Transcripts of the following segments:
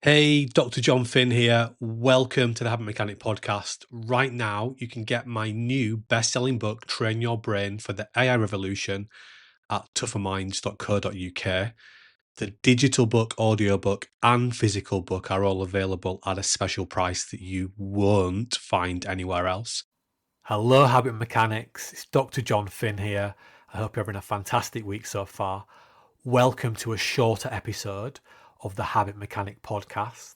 Hey, Dr. John Finn here. Welcome to the Habit Mechanic podcast. Right now, you can get my new best-selling book, Train Your Brain for the AI Revolution, at tougherminds.co.uk. The digital book, audiobook, and physical book are all available at a special price that you won't find anywhere else. Hello, Habit Mechanics. It's Dr. John Finn here. I hope you're having a fantastic week so far. Welcome to a shorter episode of the Habit Mechanic podcast.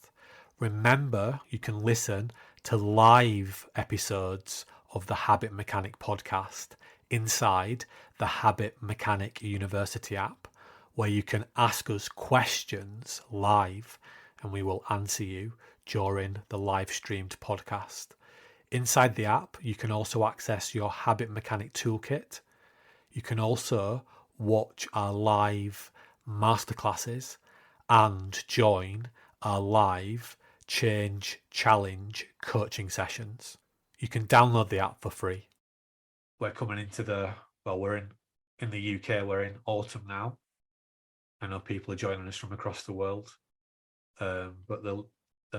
Remember, you can listen to live episodes of the Habit Mechanic podcast inside the Habit Mechanic University app, where you can ask us questions live and we will answer you during the live streamed podcast. Inside the app, you can also access your Habit Mechanic toolkit. You can also watch our live masterclasses and join our live Change Challenge coaching sessions. You can download the app for free. We're coming into we're in the UK, we're in autumn now. I know people are joining us from across the world, but the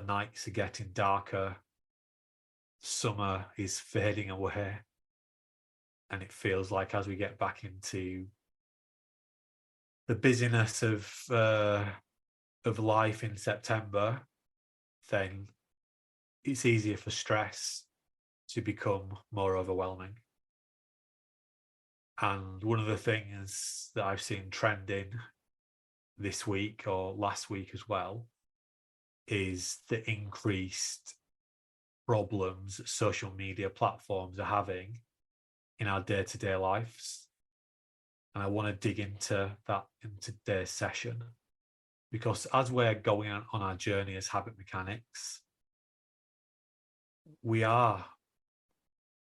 nights are getting darker. Summer is fading away. And it feels like as we get back into the busyness of life in September, then it's easier for stress to become more overwhelming. And one of the things that I've seen trending this week or last week as well is the increased problems that social media platforms are having in our day-to-day lives. And I want to dig into that in today's session, because as we're going on our journey as habit mechanics, we are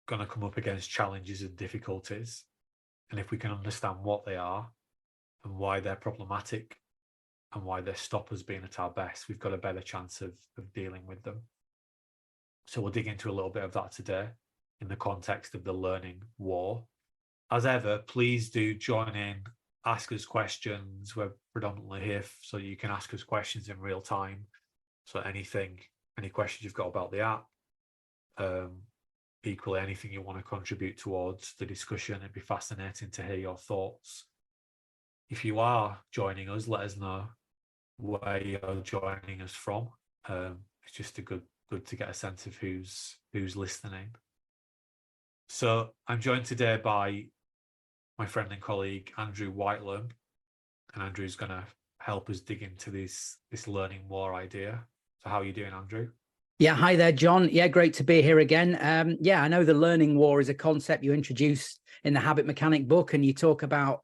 going to come up against challenges and difficulties. And if we can understand what they are and why they're problematic and why they stop us being at our best, we've got a better chance of dealing with them. So we'll dig into a little bit of that today in the context of the learning war. As ever, please do join in, ask us questions. We're predominantly here so you can ask us questions in real time. So any questions you've got about the app, equally anything you want to contribute towards the discussion, it'd be fascinating to hear your thoughts. If you are joining us, let us know where you're joining us from. It's just good to get a sense of who's listening. So I'm joined today by my friend and colleague, Andrew Whitelam, and Andrew's going to help us dig into this learning war idea. So how are you doing, Andrew? Yeah, hi there, John. Yeah, great to be here again. I know the learning war is a concept you introduced in the Habit Mechanic book, and you talk about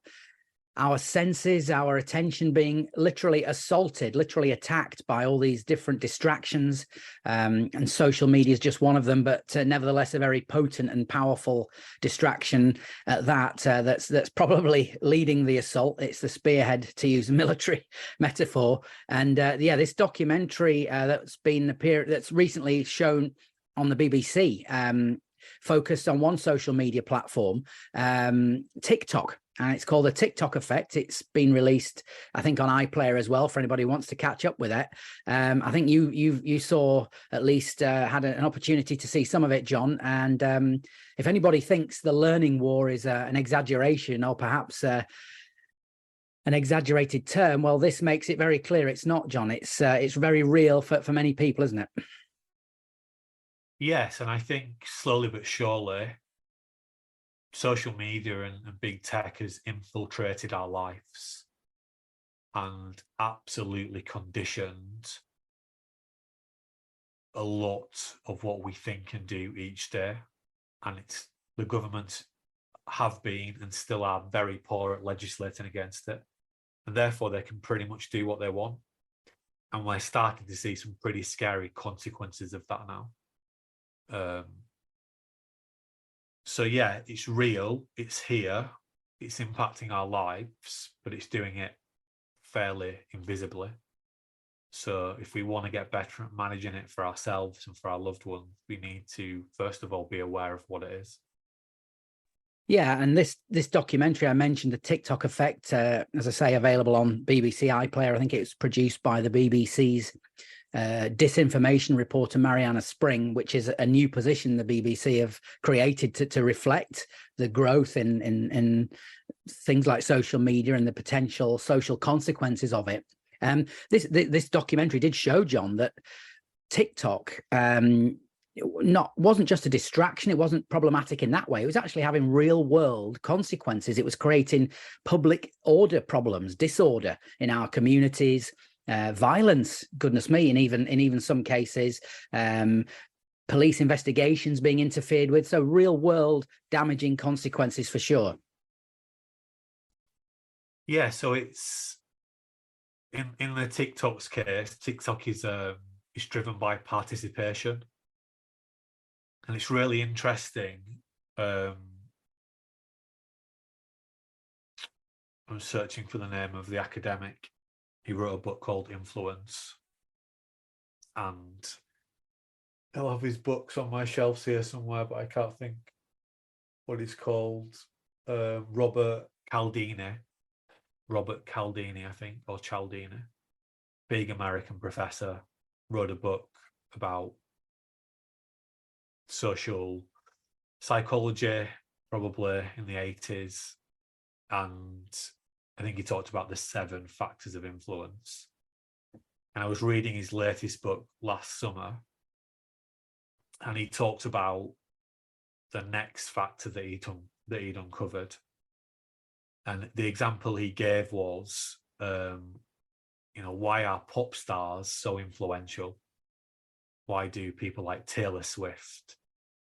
our senses, our attention being literally assaulted, literally attacked by all these different distractions. And social media is just one of them, but nevertheless, a very potent and powerful distraction at that's probably leading the assault. It's the spearhead, to use a military metaphor. And this documentary that's recently shown on the BBC, focused on one social media platform, TikTok. And it's called The TikTok Effect. It's been released, I think, on iPlayer as well, for anybody who wants to catch up with it. I think you saw, at least had an opportunity to see some of it, John. And if anybody thinks the learning war is an exaggeration, or perhaps an exaggerated term, well, this makes it very clear it's not, John. It's very real for many people, isn't it? Yes, and I think slowly but surely, social media and big tech has infiltrated our lives and absolutely conditioned a lot of what we think and do each day. And the government have been and still are very poor at legislating against it. And therefore, they can pretty much do what they want. And we're starting to see some pretty scary consequences of that now. So yeah, it's real, it's here, it's impacting our lives, but it's doing it fairly invisibly. So if we want to get better at managing it for ourselves and for our loved ones, we need to, first of all, be aware of what it is. Yeah, and this documentary I mentioned, The TikTok Effect, as I say, available on BBC iPlayer. I think it was produced by the BBC's disinformation reporter Mariana Spring, which is a new position the BBC have created to reflect the growth in things like social media and the potential social consequences of it. This documentary did show, John, that TikTok wasn't just a distraction. It wasn't problematic in that way. It was actually having real world consequences. It was creating public order problems, disorder in our communities, violence, goodness me, and even some cases, police investigations being interfered with. So real world damaging consequences for sure. Yeah, so it's in the TikTok's case, TikTok is driven by participation. And it's really interesting. I'm searching for the name of the academic. He wrote a book called Influence. And I'll have his books on my shelves here somewhere, but I can't think what he's called. Robert Cialdini, I think, or Cialdini. Big American professor, wrote a book about social psychology, probably in the 80s. And I think he talked about the 7 factors of influence. And I was reading his latest book last summer, and he talked about the next factor that he'd uncovered. And the example he gave was, why are pop stars so influential? Why do people like Taylor Swift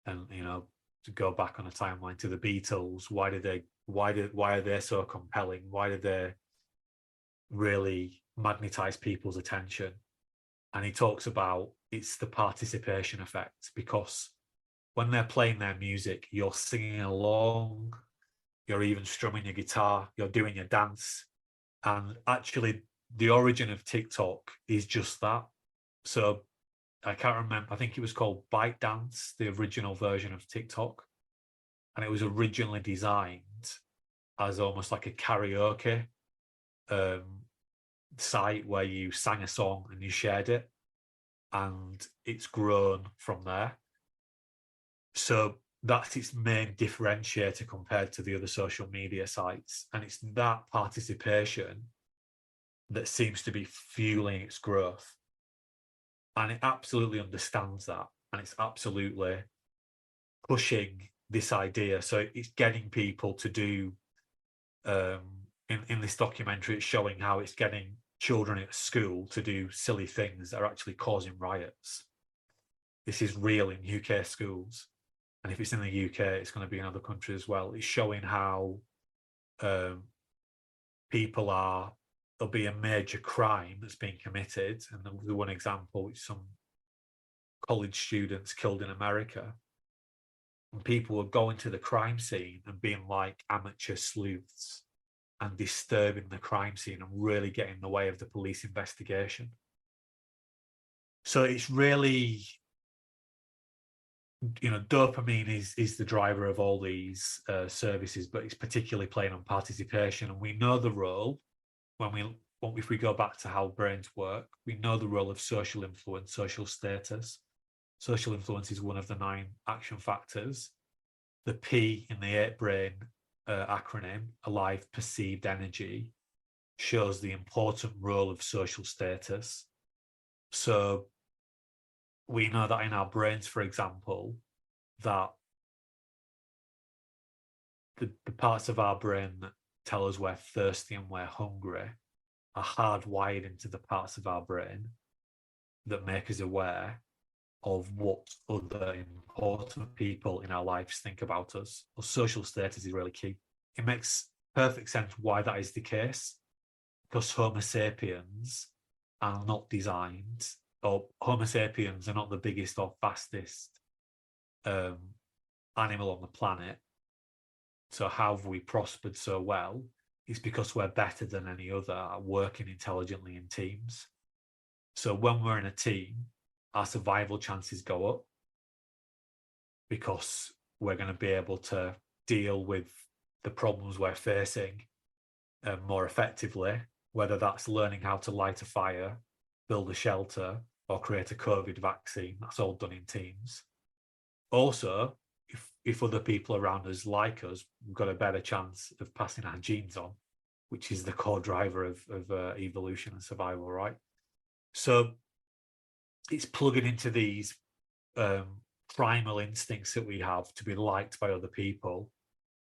and, to go back on a timeline to the Beatles, why are they so compelling? Why do they really magnetize people's attention? And he talks about it's the participation effect, because when they're playing their music, you're singing along, you're even strumming your guitar, you're doing your dance. And actually, the origin of TikTok is just that. So I can't remember, I think it was called ByteDance, the original version of TikTok. And it was originally designed as almost like a karaoke site where you sang a song and you shared it. And it's grown from there. So that's its main differentiator compared to the other social media sites. And it's that participation that seems to be fueling its growth. And it absolutely understands that. And it's absolutely pushing this idea. So it's getting people to do, in this documentary, it's showing how it's getting children at school to do silly things that are actually causing riots. This is real in UK schools. And if it's in the UK, it's going to be in other countries as well. It's showing how there'll be a major crime that's being committed. And the one example, which some college students killed in America. And people were going to the crime scene and being like amateur sleuths and disturbing the crime scene and really getting in the way of the police investigation. So it's really, dopamine is the driver of all these services, but it's particularly playing on participation. And we know the role, if we go back to how brains work, we know the role of social influence, social status. Social influence is one of the 9 action factors. The P in the 8-brain acronym, Alive Perceived Energy, shows the important role of social status. So we know that in our brains, for example, that the parts of our brain that tell us we're thirsty and we're hungry are hardwired into the parts of our brain that make us aware of what other important people in our lives think about us. Well, social status is really key. It makes perfect sense why that is the case, because Homo sapiens are not designed, or Homo sapiens are not the biggest or fastest animal on the planet. So how have we prospered so well? It's because we're better than any other at working intelligently in teams. So when we're in a team, our survival chances go up because we're going to be able to deal with the problems we're facing more effectively, whether that's learning how to light a fire, build a shelter, or create a COVID vaccine. That's all done in teams. Also, if other people around us like us, we've got a better chance of passing our genes on, which is the core driver of evolution and survival, right? So it's plugging into these primal instincts that we have to be liked by other people,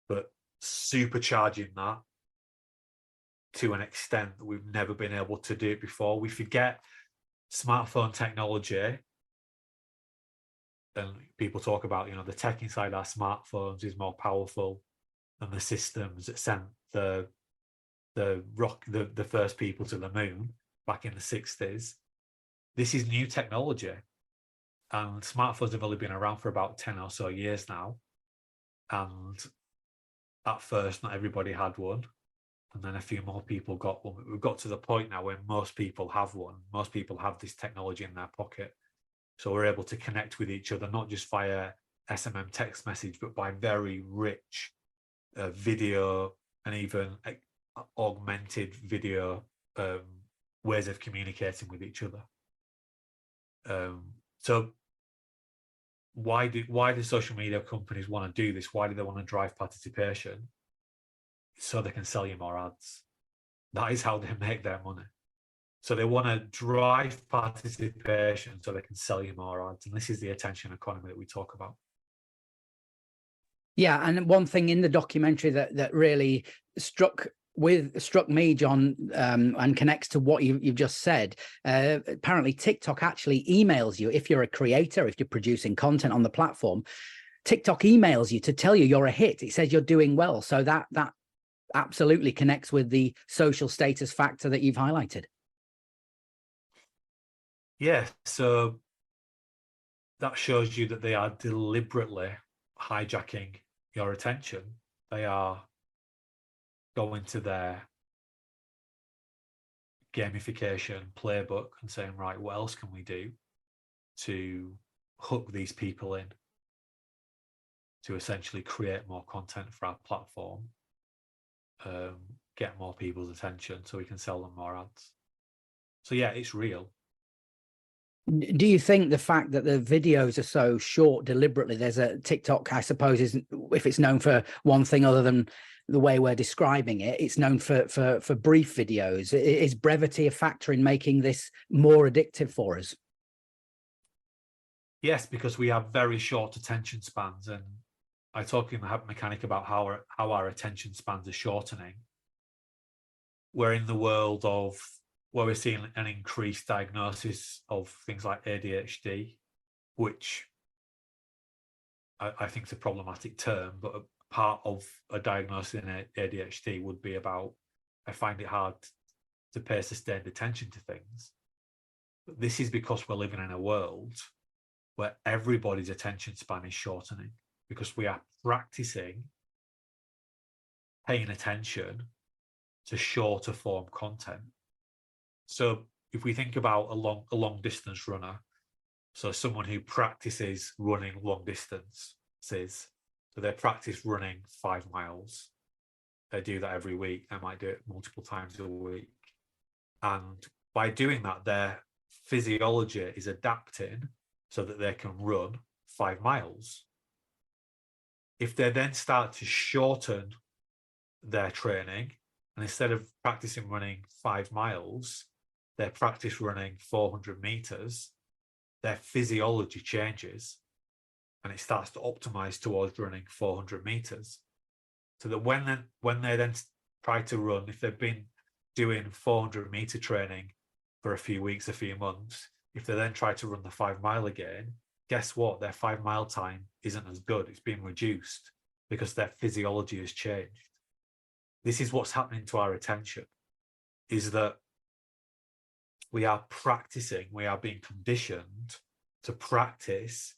but supercharging that to an extent that we've never been able to do it before. We forget smartphone technology, and people talk about, you know, the tech inside our smartphones is more powerful than the systems that sent the first people to the moon back in the 60s. This is new technology, and smartphones have only been around for about 10 or so years now. And at first, not everybody had one, and then a few more people got one. We've got to the point now where most people have one. Most people have this technology in their pocket. So we're able to connect with each other, not just via SMM text message, but by very rich video and even augmented video ways of communicating with each other. So why do social media companies want to do this? Why do they want to drive participation? So they can sell you more ads. That is how they make their money. So they want to drive participation so they can sell you more ads. And this is the attention economy that we talk about. Yeah, and one thing in the documentary that really struck me, John, and connects to what you've just said. Apparently, TikTok actually emails you if you're a creator, if you're producing content on the platform. TikTok emails you to tell you you're a hit. It says you're doing well. So that absolutely connects with the social status factor that you've highlighted. Yeah, so that shows you that they are deliberately hijacking your attention. They are going to their gamification playbook and saying, right, what else can we do to hook these people in, to essentially create more content for our platform, get more people's attention so we can sell them more ads. So yeah, it's real. Do you think the fact that the videos are so short deliberately, there's a TikTok, I suppose, is, if it's known for one thing other than the way we're describing it, it's known for brief videos. Is brevity a factor in making this more addictive for us? Yes, because we have very short attention spans, and I talk in the Habit Mechanic about how our attention spans are shortening. We're in the world of where we're seeing an increased diagnosis of things like ADHD, which I think is a problematic term, but a part of a diagnosis in ADHD would be about, I find it hard to pay sustained attention to things. But this is because we're living in a world where everybody's attention span is shortening, because we are practicing paying attention to shorter form content. So if we think about a long distance runner, so someone who practices running long distances, so they practice running 5 miles. They do that every week. They might do it multiple times a week. And by doing that, their physiology is adapting so that they can run 5 miles. If they then start to shorten their training, and instead of practicing running 5 miles, they practice running 400 meters, their physiology changes and it starts to optimize towards running 400 meters. So that when they then try to run, if they've been doing 400 meter training for a few weeks, a few months, if they then try to run the 5 mile again, guess what? Their 5 mile time isn't as good. It's been reduced because their physiology has changed. This is what's happening to our attention, is that we are practicing, we are being conditioned to practice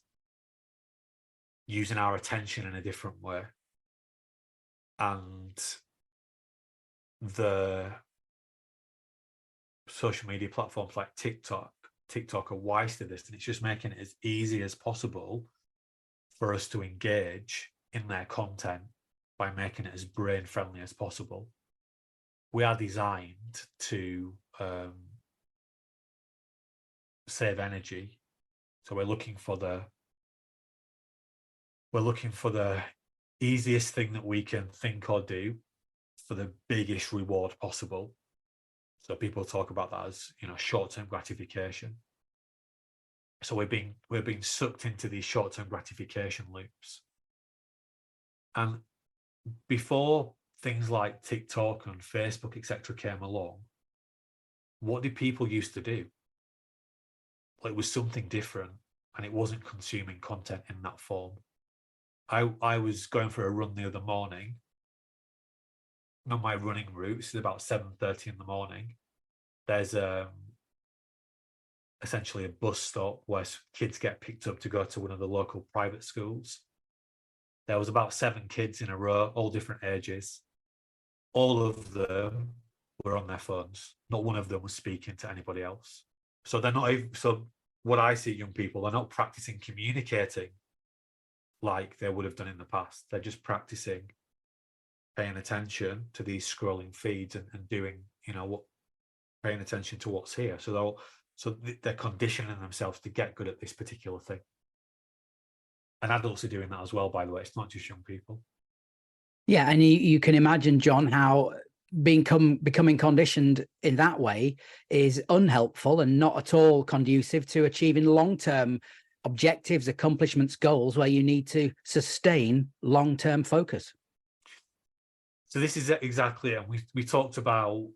using our attention in a different way. And the social media platforms like TikTok are wise to this, and it's just making it as easy as possible for us to engage in their content by making it as brain friendly as possible. We are designed to save energy. So we're looking for the easiest thing that we can think or do for the biggest reward possible. So people talk about that as, you know, short-term gratification. So we're being sucked into these short-term gratification loops. And before things like TikTok and Facebook, etc., came along, what did people used to do? Well, it was something different, and it wasn't consuming content in that form. I was going for a run the other morning. On my running route, it's about 7:30 in the morning. There's essentially a bus stop where kids get picked up to go to one of the local private schools. There was about 7 kids in a row, all different ages. All of them were on their phones. Not one of them was speaking to anybody else. So they're not even, so what I see young people, they're not practicing communicating like they would have done in the past. They're just practicing paying attention to these scrolling feeds and doing, you know, what, paying attention to what's here. So they're conditioning themselves to get good at this particular thing. And adults are doing that as well, by the way. It's not just young people. Yeah, and you can imagine, John, how becoming conditioned in that way is unhelpful and not at all conducive to achieving long-term objectives, accomplishments, goals, where you need to sustain long-term focus. So this is exactly it. We talked about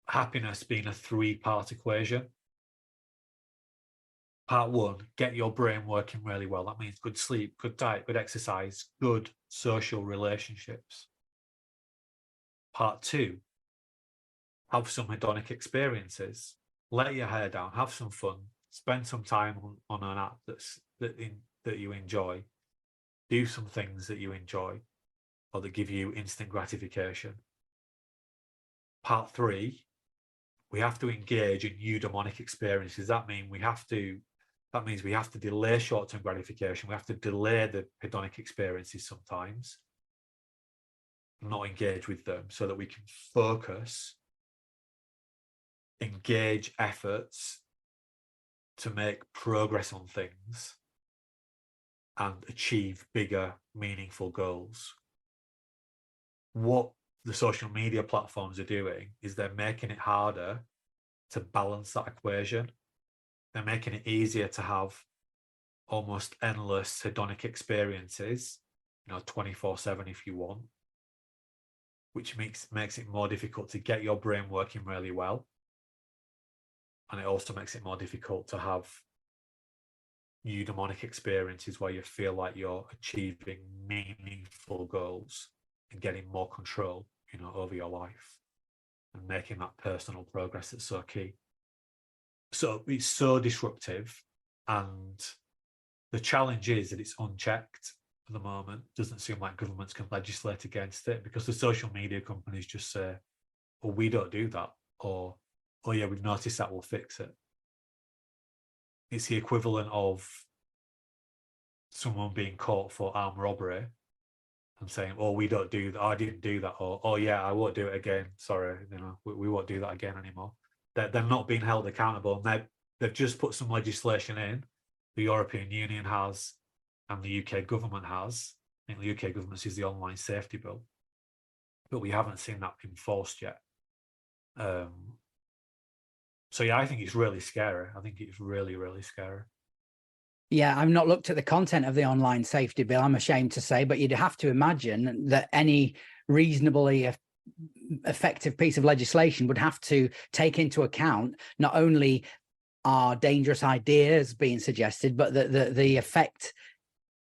happiness being a 3-part equation. Part 1, get your brain working really well. That means good sleep, good diet, good exercise, good social relationships. Part 2, have some hedonic experiences. Let your hair down, have some fun, spend some time on an app that you enjoy. Do some things that you enjoy or that give you instant gratification. Part 3, we have to engage in eudaimonic experiences. That means we have to delay short-term gratification. We have to delay the hedonic experiences sometimes, not engage with them, so that we can focus, engage efforts to make progress on things and achieve bigger, meaningful goals. What the social media platforms are doing is they're making it harder to balance that equation. They're making it easier to have almost endless hedonic experiences, 24/7 if you want, which makes it more difficult to get your brain working really well. And it also makes it more difficult to have eudaimonic experiences where you feel like you're achieving meaningful goals and getting more control, over your life and making that personal progress that's so key. So it's so disruptive, and the challenge is that it's unchecked at the moment. It doesn't seem like governments can legislate against it, because the social media companies just say, well, we don't do that, or, oh yeah, we've noticed that, we'll fix it. It's the equivalent of someone being caught for armed robbery and saying, oh, we don't do that, I didn't do that, or, oh yeah, I won't do it again, sorry, we won't do that again anymore. They're not being held accountable, and they've just put some legislation in. The European Union has, and the UK government has. I think the UK government sees the online safety bill, but we haven't seen that enforced yet. So yeah, I think it's really scary. I think it's really, really scary. Yeah, I've not looked at the content of the online safety bill, I'm ashamed to say, but you'd have to imagine that any reasonably effective piece of legislation would have to take into account not only are dangerous ideas being suggested, but the effect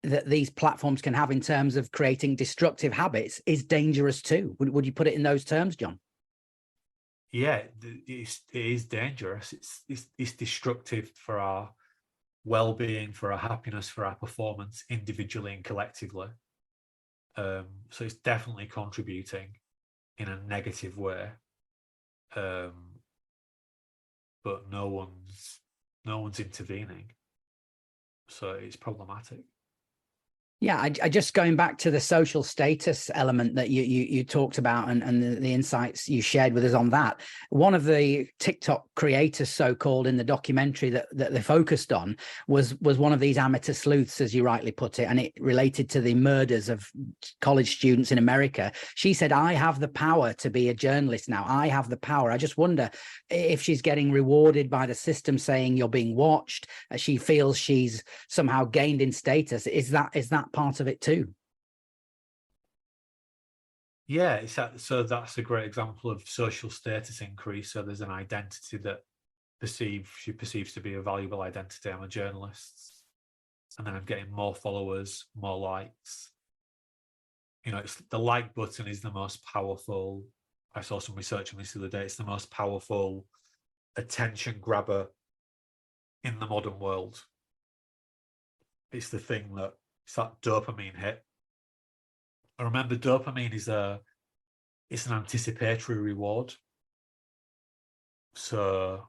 that these platforms can have in terms of creating destructive habits is dangerous too. Would you put it in those terms, John? Yeah, it is dangerous. It's destructive for our well-being, for our happiness, for our performance individually and collectively. So it's definitely contributing in a negative way. But no one's intervening, so it's problematic. Yeah, I just going back to the social status element that you talked about, and the insights you shared with us on that. One of the TikTok creators, so-called, in the documentary that they focused on was one of these amateur sleuths, as you rightly put it, and it related to the murders of college students in America. She said, "I have the power to be a journalist now. I have the power." I just wonder if she's getting rewarded by the system saying you're being watched. She feels she's somehow gained in status. Is that part of it too? Yeah, so that's a great example of social status increase. So there's an identity that she perceives to be a valuable identity. I'm a journalist, and then I'm getting more followers, more likes. You know, it's the like button is the most powerful. I saw some research on this the other day. It's the most powerful attention grabber in the modern world. It's the thing that it's that dopamine hit. I remember dopamine is it's an anticipatory reward. So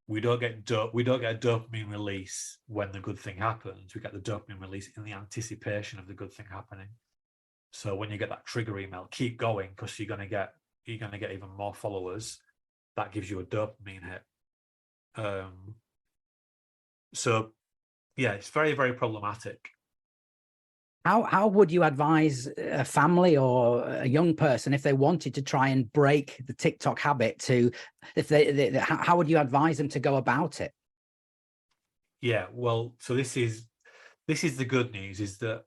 we don't get a dopamine release when the good thing happens. We get the dopamine release in the anticipation of the good thing happening. So when you get that trigger email, keep going, because you're gonna get even more followers. That gives you a dopamine hit. So yeah, it's very, very problematic. How would you advise a family or a young person if they wanted to try and break the TikTok habit? How would you advise them to go about it? Yeah, well, so this is the good news, is that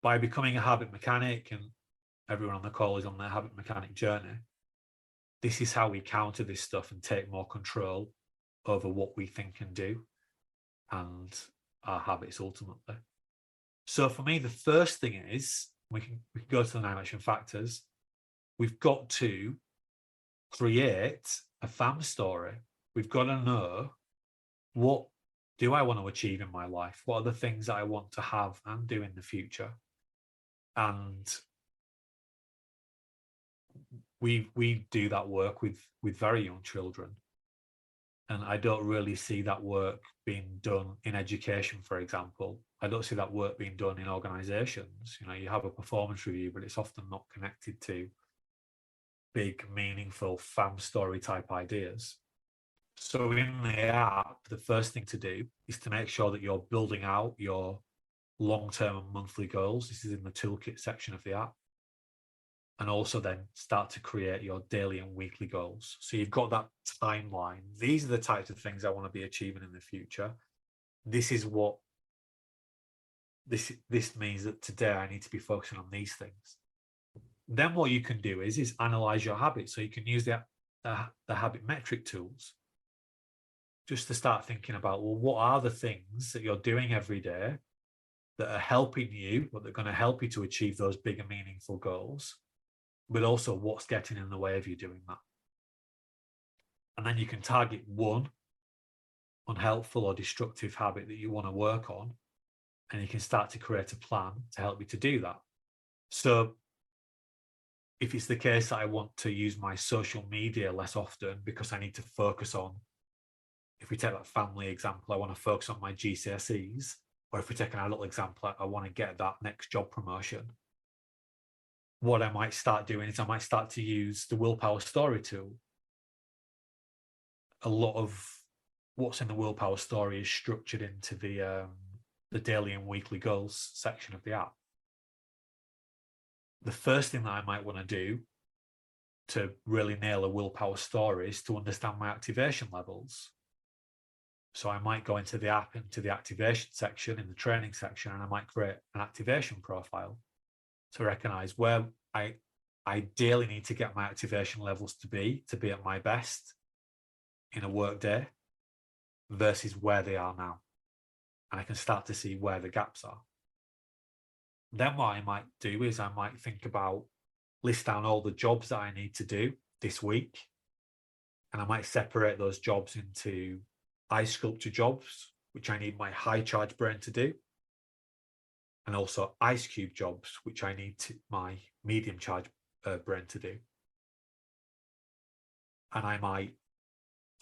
by becoming a habit mechanic, and everyone on the call is on their habit mechanic journey, this is how we counter this stuff and take more control over what we think and do and our habits ultimately. So for me, the first thing is, we can go to the 9 action factors. We've got to create a fam story. We've got to know, what do I want to achieve in my life? What are the things that I want to have and do in the future? And we do that work with very young children. And I don't really see that work being done in education, for example. I don't see that work being done in organizations. You know, you have a performance review, but it's often not connected to big, meaningful fam story type ideas. So in the app, the first thing to do is to make sure that you're building out your long-term and monthly goals. This is in the toolkit section of the app. And also then start to create your daily and weekly goals. So you've got that timeline. These are the types of things I want to be achieving in the future. This is what this means, that today I need to be focusing on these things. Then what you can do is analyze your habits. So you can use the habit metric tools just to start thinking about, well, what are the things that you're doing every day that are helping you, or that are going to help you to achieve those big and meaningful goals, but also what's getting in the way of you doing that. And then you can target one unhelpful or destructive habit that you want to work on, and you can start to create a plan to help you to do that. So if it's the case that I want to use my social media less often because I need to focus on, if we take that family example, I want to focus on my GCSEs, or if we take an adult example, I want to get that next job promotion. What I might start doing is I might start to use the willpower story tool. A lot of what's in the willpower story is structured into the daily and weekly goals section of the app. The first thing that I might want to do to really nail a willpower story is to understand my activation levels. So I might go into the app, into the activation section, in the training section, and I might create an activation profile to recognize where I ideally need to get my activation levels to be at my best in a work day versus where they are now. And I can start to see where the gaps are. Then what I might do is I might think about, list down all the jobs that I need to do this week. And I might separate those jobs into ice sculpture jobs, which I need my high charge brain to do, and also ice cube jobs, which I need my medium charge brain to do. And I might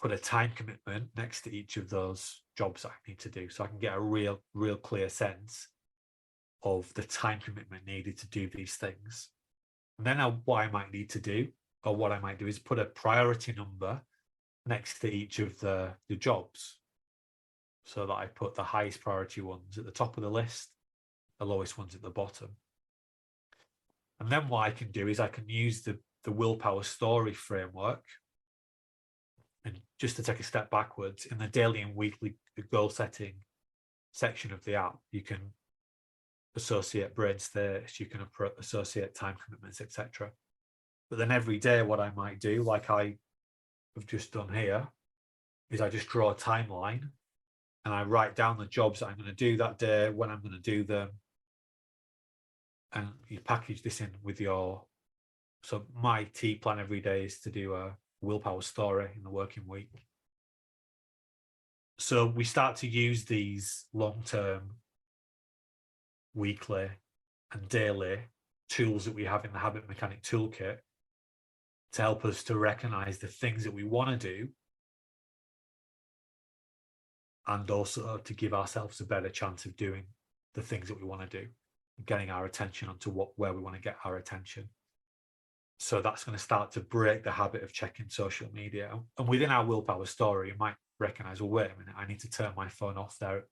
put a time commitment next to each of those jobs I need to do, so I can get a real clear sense of the time commitment needed to do these things. And then what I might need to do, or what I might do, is put a priority number next to each of the jobs, so that I put the highest priority ones at the top of the list, the lowest ones at the bottom. And then what I can do is I can use the willpower story framework. And just to take a step backwards, in the daily and weekly goal setting section of the app, you can associate brain states, you can associate time commitments, etc. But then every day, what I might do, like I have just done here, is I just draw a timeline and I write down the jobs that I'm going to do that day, when I'm going to do them. And you package this in with your, so my T plan every day is to do a willpower story in the working week. So we start to use these long-term, weekly and daily tools that we have in the Habit Mechanic toolkit to help us to recognize the things that we want to do, and also to give ourselves a better chance of doing the things that we want to do, getting our attention onto where we want to get our attention. So that's going to start to break the habit of checking social media. And within our willpower story, you might recognize, well, wait a minute, I need to turn my phone off there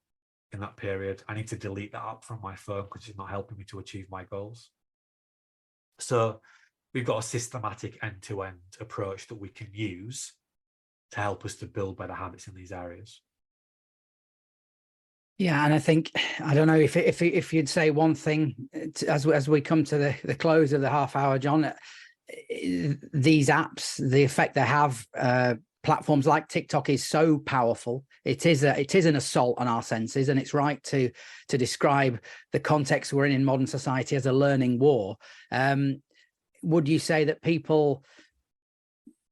in that period. I need to delete that app from my phone because it's not helping me to achieve my goals. So we've got a systematic end-to-end approach that we can use to help us to build better habits in these areas. Yeah, and I think, I don't know if you'd say one thing as we come to the close of the half hour, John, these apps, the effect they have, platforms like TikTok is so powerful. It is an assault on our senses, and it's right to describe the context we're in modern society as a learning war. Would you say that people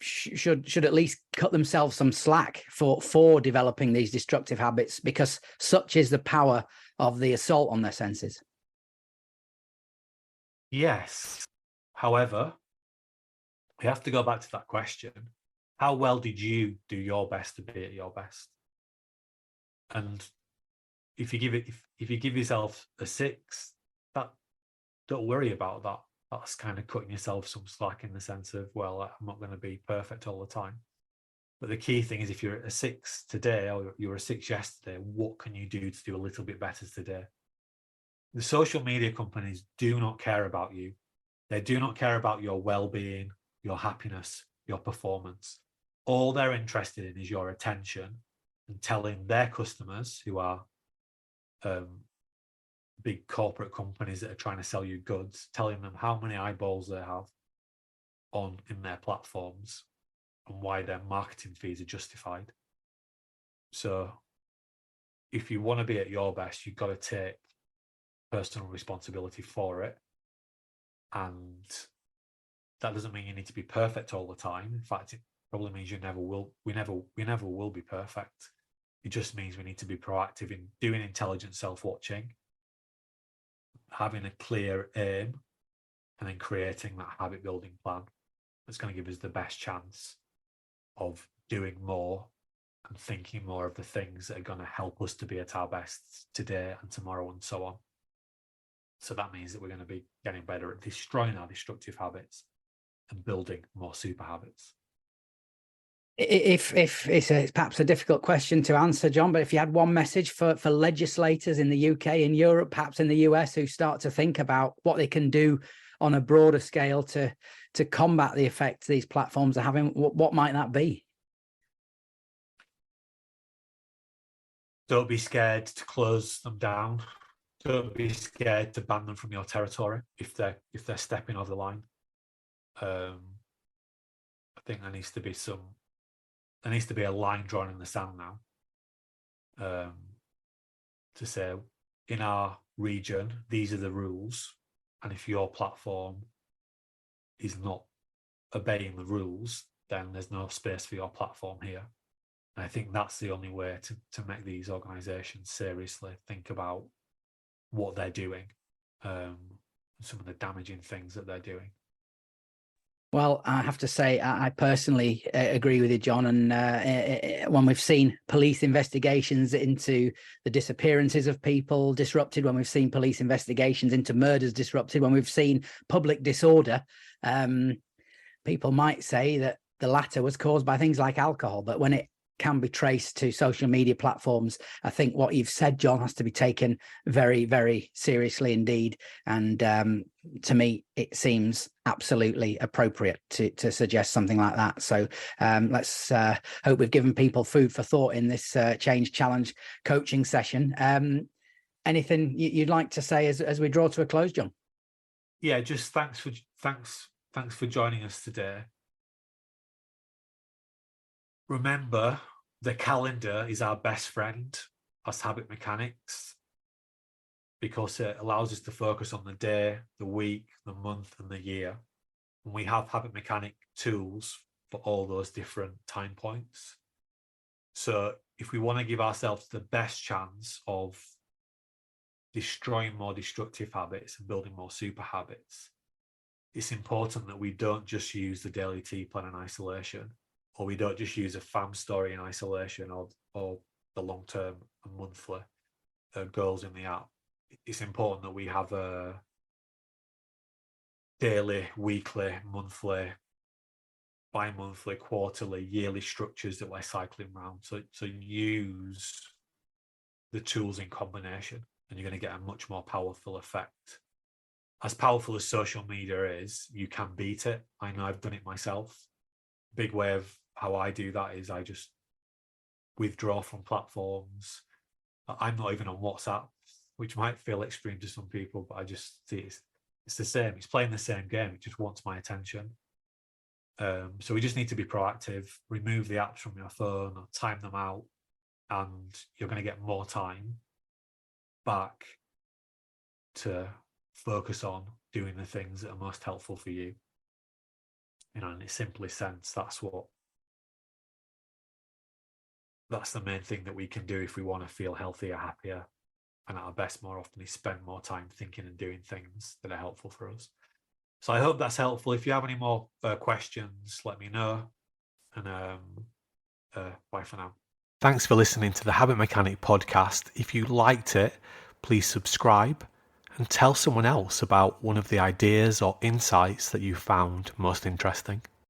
should at least cut themselves some slack for developing these destructive habits, because such is the power of the assault on their senses? Yes. However, we have to go back to that question. How well did you do your best to be at your best? And if you give yourself a 6, don't worry about that. That's kind of cutting yourself some slack in the sense of, well, I'm not going to be perfect all the time. But the key thing is, if you're at a 6 today, or you were a 6 yesterday, what can you do to do a little bit better today? The social media companies do not care about you. They do not care about your well-being, your happiness, your performance. All they're interested in is your attention, and telling their customers, who are big corporate companies that are trying to sell you goods, telling them how many eyeballs they have in their platforms and why their marketing fees are justified. So if you want to be at your best, you've got to take personal responsibility for it. And that doesn't mean you need to be perfect all the time. In fact, it probably means we never will be perfect. It just means we need to be proactive in doing intelligent self-watching, having a clear aim, and then creating that habit building plan that's going to give us the best chance of doing more and thinking more of the things that are going to help us to be at our best today and tomorrow and so on. So that means that we're going to be getting better at destroying our destructive habits and building more super habits. If it's perhaps a difficult question to answer, John, but if you had one message for legislators in the UK, in Europe, perhaps in the US, who start to think about what they can do on a broader scale to combat the effects these platforms are having, what might that be? Don't be scared to close them down. Don't be scared to ban them from your territory if they're stepping over the line. I think there needs to be a line drawn in the sand now, to say, in our region, these are the rules, and if your platform is not obeying the rules, then there's no space for your platform here. And I think that's the only way to make these organizations seriously think about what they're doing, some of the damaging things that they're doing. Well, I have to say, I personally agree with you, John. And when we've seen police investigations into the disappearances of people disrupted, when we've seen police investigations into murders disrupted, when we've seen public disorder, people might say that the latter was caused by things like alcohol. But when it can be traced to social media platforms, I think what you've said, John, has to be taken very, very seriously indeed. And to me, it seems absolutely appropriate to suggest something like that. So let's hope we've given people food for thought in this Change Challenge coaching session. Anything you'd like to say as we draw to a close, John? Yeah, just thanks for joining us today. Remember, the calendar is our best friend as habit mechanics, because it allows us to focus on the day, the week, the month, and the year. And we have habit mechanic tools for all those different time points. So if we want to give ourselves the best chance of destroying more destructive habits and building more super habits, it's important that we don't just use the daily tea plan in isolation, or we don't just use a FAM story in isolation, or the long-term and monthly goals in the app. It's important that we have a daily, weekly, monthly, bi-monthly, quarterly, yearly structures that we're cycling around. So use the tools in combination, and you're going to get a much more powerful effect. As powerful as social media is, you can beat it. I know I've done it myself. Big way of how I do that is I just withdraw from platforms. I'm not even on WhatsApp, which might feel extreme to some people, but I just see it's the same. It's playing the same game. It just wants my attention. So we just need to be proactive, remove the apps from your phone or time them out, and you're going to get more time back to focus on doing the things that are most helpful for you. In a simply sense, that's the main thing that we can do if we want to feel healthier, happier, and at our best more often is spend more time thinking and doing things that are helpful for us. So I hope that's helpful. If you have any more questions, let me know. And bye for now. Thanks for listening to the Habit Mechanic podcast. If you liked it, please subscribe and tell someone else about one of the ideas or insights that you found most interesting.